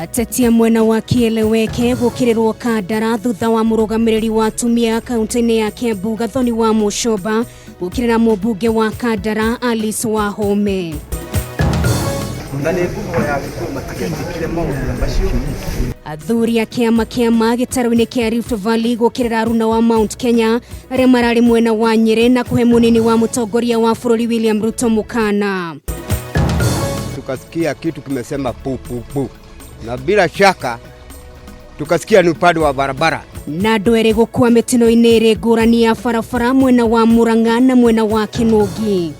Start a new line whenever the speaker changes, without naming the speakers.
Atetia mwena wa Kieleweke gukirirwo Kandara thutha wa murugamiriri wa atumia kaunti-ini ya Kiambu Gathoni wa Mushoba gukirira mubunge wa Kandara Alice Wahome. Athuri a kiama gitaro-ini kia Rift Valley gukirira Aruna wa Mount Kenya aria marari mwena wa Nyeri na kuhe munini wa mutongoria wa bururi William Ruto mukana.
Tukasikia kitu kimesema pu pu pu, na bila shaka tukasikia ni upande wa barabara.
Na ndwere gukua mitino-ini iri ngurani ya barabara mwena wa Murang'a na mwena wa Kinungi.